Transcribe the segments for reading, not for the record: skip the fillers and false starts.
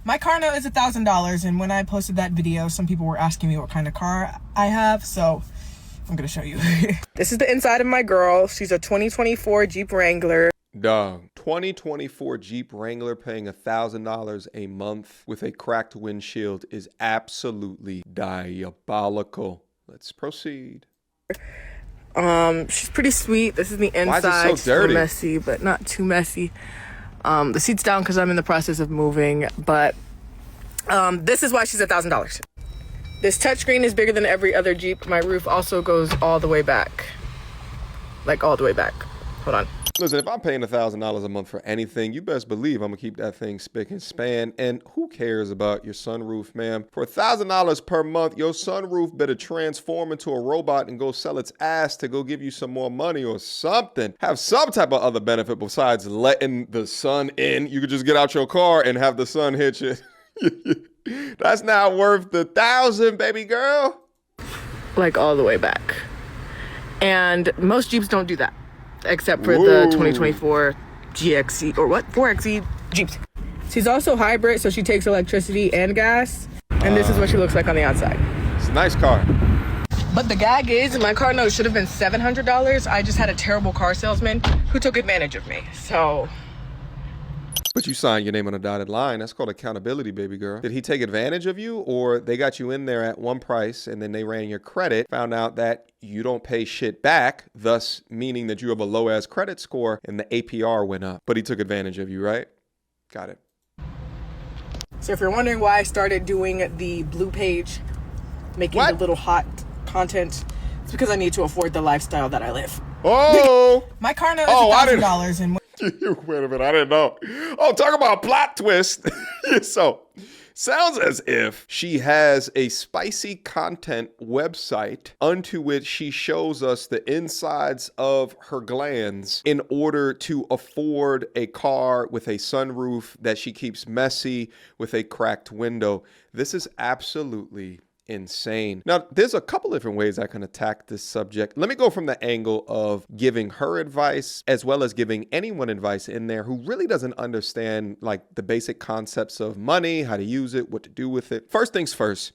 My car note is $1,000, and when I posted that video, some people were asking me what kind of car I have, so I'm gonna show you. This is the inside of my girl. She's a 2024 Jeep Wrangler. Dog, 2024 Jeep Wrangler paying $1,000 a month with a cracked windshield is absolutely diabolical. Let's proceed. She's pretty sweet. This is the inside. Why is it so dirty? Messy, but not too messy. The seat's down because I'm in the process of moving, but this is why she's $1,000. This touchscreen is bigger than every other Jeep. My roof also goes all the way back. Like all the way back. Hold on. Listen, if I'm paying $1,000 a month for anything, you best believe I'm gonna keep that thing spick and span. And who cares about your sunroof, ma'am? For $1,000 per month, your sunroof better transform into a robot and go sell its ass to go give you some more money or something. Have some type of other benefit besides letting the sun in. You could just get out your car and have the sun hit you. That's not worth the $1,000, baby girl. Like all the way back. And most Jeeps don't do that, except for the 2024 GXE, or what? 4XE Jeeps. She's also hybrid, so she takes electricity and gas. And this is what she looks like on the outside. It's a nice car. But the gag is, my car note should have been $700. I just had a terrible car salesman who took advantage of me, so. But you signed your name on a dotted line. That's called accountability, baby girl. Did he take advantage of you, or they got you in there at one price and then they ran your credit, found out that you don't pay shit back, thus meaning that you have a low-ass credit score and the APR went up, but he took advantage of you, right? Got it. So if you're wondering why I started doing the blue page, making the little hot content, it's because I need to afford the lifestyle that I live. Oh! My car note is $1,000 and Wait a minute, I didn't know. Oh, talk about plot twist. So, sounds as if she has a spicy content website unto which she shows us the insides of her glands in order to afford a car with a sunroof that she keeps messy with a cracked window. This is absolutely insane. Now, there's a couple different ways I can attack this subject. Let me go from the angle of giving her advice as well as giving anyone advice in there who really doesn't understand like the basic concepts of money, how to use it, what to do with it. First things first,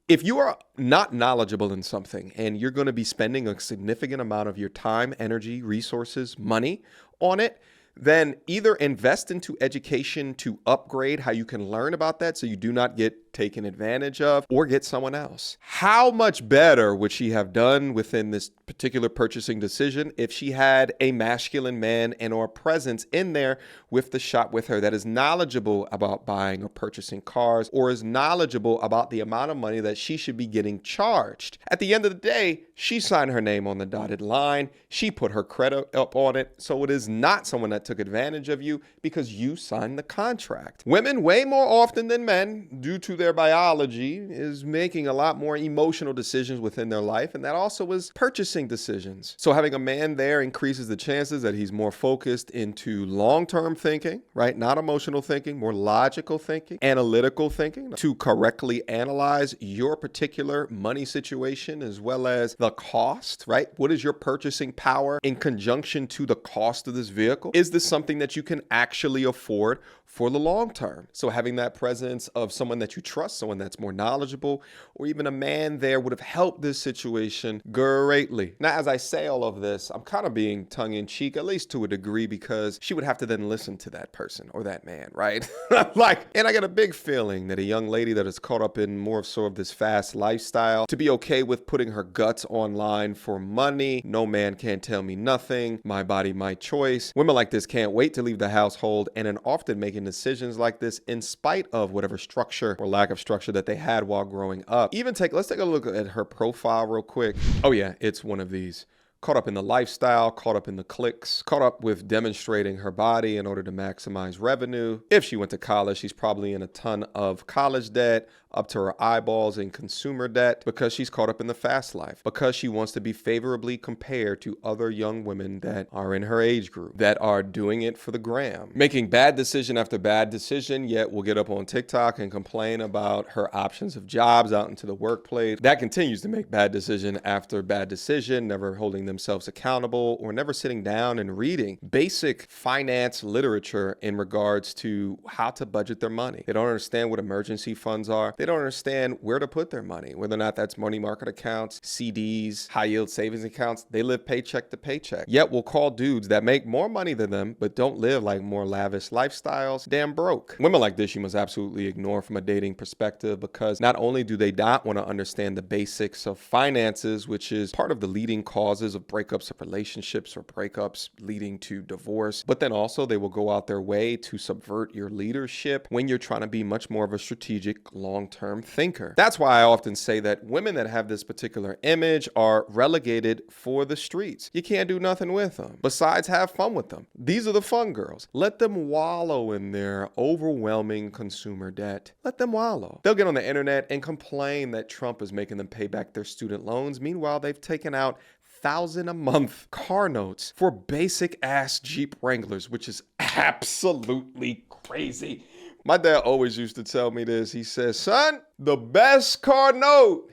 if you are not knowledgeable in something and you're going to be spending a significant amount of your time, energy, resources, money on it, then either invest into education to upgrade how you can learn about that so you do not get taken advantage of, or get someone else. How much better would she have done within this particular purchasing decision if she had a masculine man and or presence in there with the shop with her that is knowledgeable about buying or purchasing cars, or is knowledgeable about the amount of money that she should be getting charged? At the end of the day, she signed her name on the dotted line. She put her credit up on it. So it is not someone that took advantage of you because you signed the contract. Women, way more often than men, due to their biology, is making a lot more emotional decisions within their life, and that also is purchasing decisions. So having a man there increases the chances that he's more focused into long-term thinking, right? Not emotional thinking, more logical thinking, analytical thinking, to correctly analyze your particular money situation as well as the cost, right? What is your purchasing power in conjunction to the cost of this vehicle? Is this something that you can actually afford for the long term? So having that presence of someone that you trust, someone that's more knowledgeable, or even a man there would have helped this situation greatly. Now, as I say all of this, I'm kind of being tongue in cheek, at least to a degree, because she would have to then listen to that person or that man, right? And I got a big feeling that a young lady that is caught up in more of sort of this fast lifestyle, to be okay with putting her guts online for money. No man can tell me nothing. My body, my choice. Women like this can't wait to leave the household and then often making decisions like this in spite of whatever structure or lack of structure that they had while growing up. Let's take a look at her profile real quick. Oh yeah, it's one of these. Caught up in the lifestyle, caught up in the clicks, caught up with demonstrating her body in order to maximize revenue. If she went to college, she's probably in a ton of college debt, up to her eyeballs in consumer debt because she's caught up in the fast life, because she wants to be favorably compared to other young women that are in her age group, that are doing it for the gram, making bad decision after bad decision, yet will get up on TikTok and complain about her options of jobs out into the workplace, that continues to make bad decision after bad decision, never holding themselves accountable or never sitting down and reading basic finance literature in regards to how to budget their money. They don't understand what emergency funds are. They don't understand where to put their money, whether or not that's money market accounts, CDs, high yield savings accounts. They live paycheck to paycheck. Yet we'll call dudes that make more money than them but don't live like more lavish lifestyles damn broke. Women like this you must absolutely ignore from a dating perspective, because not only do they not want to understand the basics of finances, which is part of the leading causes of breakups of relationships or breakups leading to divorce, but then also they will go out their way to subvert your leadership when you're trying to be much more of a strategic long-term thinker. That's why I often say that women that have this particular image are relegated for the streets. You can't do nothing with them besides have fun with them. These are the fun girls. Let them wallow in their overwhelming consumer debt. Let them wallow. They'll get on the internet and complain that Trump is making them pay back their student loans. Meanwhile, they've taken out $1,000 a month car notes for basic ass Jeep Wranglers, which is absolutely crazy. My dad always used to tell me this. He says, son, the best car note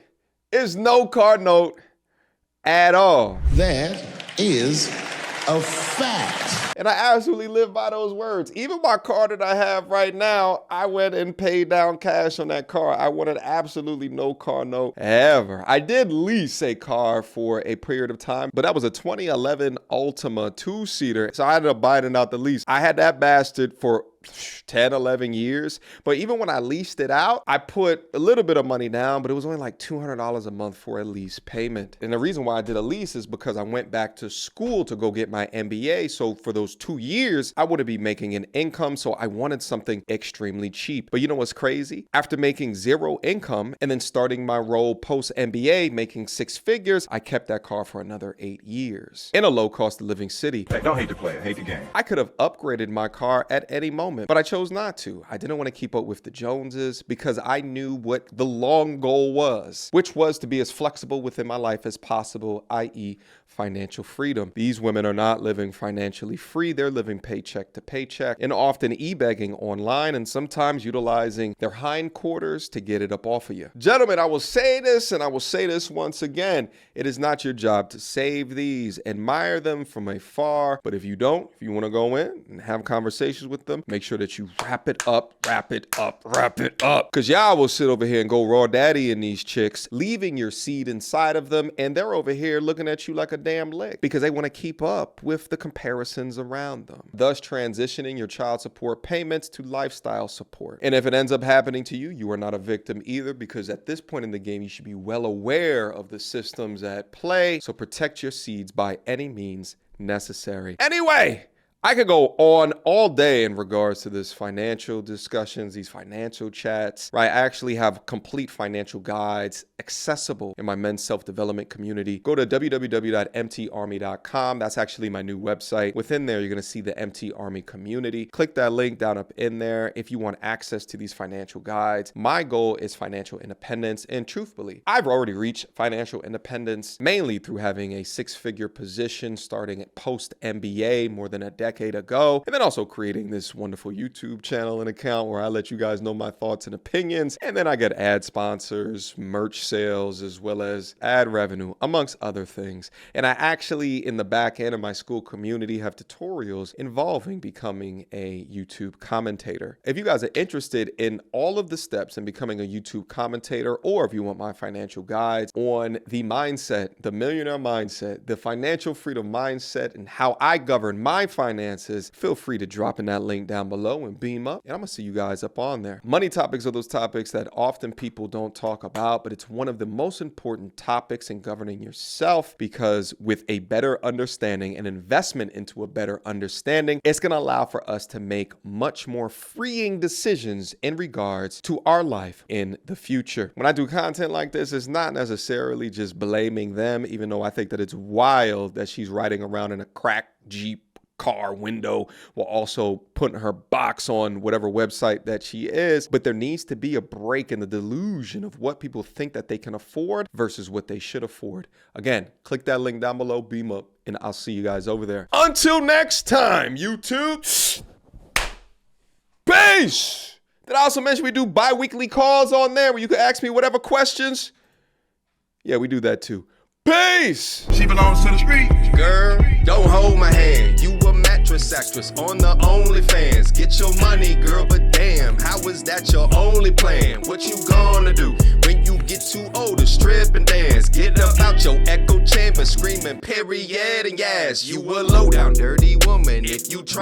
is no car note at all. That is a fact. And I absolutely live by those words. Even my car that I have right now, I went and paid down cash on that car. I wanted absolutely no car note ever. I did lease a car for a period of time, but that was a 2011 Altima 2-seater. So I ended up buying out the lease. I had that bastard for 10, 11 years. But even when I leased it out, I put a little bit of money down, but it was only like $200 a month for a lease payment. And the reason why I did a lease is because I went back to school to go get my MBA. So for those 2 years, I wouldn't be making an income. So I wanted something extremely cheap. But you know what's crazy? After making zero income and then starting my role post MBA, making 6 figures, I kept that car for another 8 years in a low cost of living city. Hey, don't hate the player, hate the game. I could have upgraded my car at any moment, but I chose not to. I didn't want to keep up with the Joneses because I knew what the long goal was, which was to be as flexible within my life as possible, i.e. financial freedom. These women are not living financially free. They're living paycheck to paycheck and often e-begging online and sometimes utilizing their hindquarters to get it up off of you. Gentlemen, I will say this and I will say this once again. It is not your job to save these. Admire them from afar. But if you don't, if you want to go in and have conversations with them, make sure that you wrap it up, wrap it up, wrap it up. Because y'all will sit over here and go raw daddy in these chicks, leaving your seed inside of them. And they're over here looking at you like a damn lick because they want to keep up with the comparisons around them, thus transitioning your child support payments to lifestyle support. And if it ends up happening to you, you are not a victim either, because at this point in the game, you should be well aware of the systems at play. So protect your seeds by any means necessary. Anyway, I could go on all day in regards to this financial discussions, these financial chats, right? I actually have complete financial guides accessible in my men's self-development community. Go to www.mtarmy.com. That's actually my new website. Within there, you're going to see the MT Army community. Click that link down up in there if you want access to these financial guides. My goal is financial independence. And truthfully, I've already reached financial independence mainly through having a 6-figure position starting at post-MBA more than a decade ago, and then also creating this wonderful YouTube channel and account where I let you guys know my thoughts and opinions, and then I get ad sponsors, merch sales, as well as ad revenue, amongst other things. And I actually, in the back end of my school community, have tutorials involving becoming a YouTube commentator. If you guys are interested in all of the steps in becoming a YouTube commentator, or if you want my financial guides on the mindset, the millionaire mindset, the financial freedom mindset, and how I govern my finances, feel free to drop in that link down below and beam up, and I'm gonna see you guys up on there. Money topics are those topics that often people don't talk about, but it's one of the most important topics in governing yourself, because with a better understanding and investment into a better understanding, it's gonna allow for us to make much more freeing decisions in regards to our life in the future. When I do content like this, it's not necessarily just blaming them, even though I think that it's wild that she's riding around in a crack Jeep car window while also putting her box on whatever website that she is. But there needs to be a break in the delusion of what people think that they can afford versus what they should afford. Again, click that link down below, beam up, and I'll see you guys over there. Until next time, YouTube. Peace. Did I also mention we do bi-weekly calls on there where you can ask me whatever questions? Yeah, we do that too. Peace. She belongs to the street. Girl, don't hold my hand. You a mattress actress on the OnlyFans. Get your money, girl, but damn, how is that your only plan? What you gonna do when you get too old to strip and dance? Get up out your echo chamber screaming period and yes. You a low down dirty woman if you try.